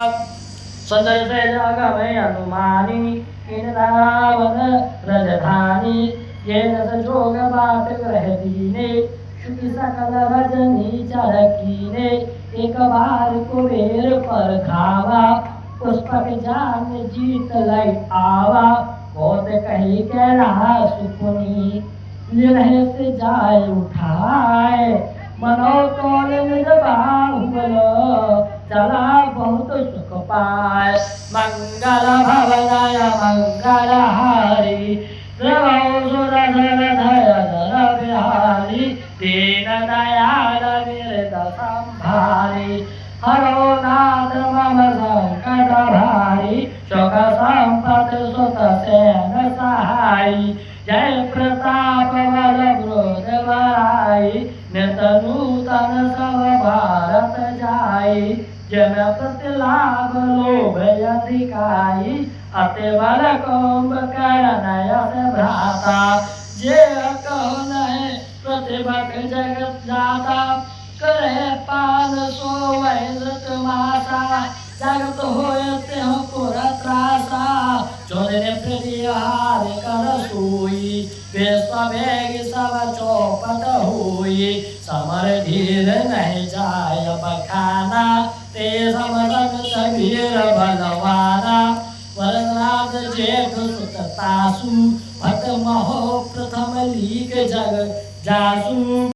सुंदर से जगमय अनुमानी इंद्रावन रजधानी ये रस जोग बाट ग्रह दीने शुक्र सकल रजनी चरकीने एक बार कुबेर पर खावा पुष्पक जान जीत लय आवा बहुत कही कह रहा सुपुनी निर्णय से जाय उठाए मनोतोल निज बाहुबल चला बहुत सुख पाए मंगल भवनाय मंगल हारी बिहारी दीन दयाल विरद संभारी हरो नाथ मम संकट भारी शोक संपत सुत सेन सहाई जय प्रताप बल क्रोध बराई नित नूतन सब भारत जाई जन प्रति लाभ लोभ अधिकाई अति बल कुंभ करण से भ्राता जे कहो नहीं प्रतिभक जगत जाता करे पान सोवै मासा जगत होयते हो पुर त्रासा चोरे प्रतिहार कर सोई विश्व वेग सब चौपट हुई समर धीर नहीं जाय बखाना ते समरन वीर बलवाना वरनाथ जेठ सुत तासु भट महो प्रथम लीक जग जासु।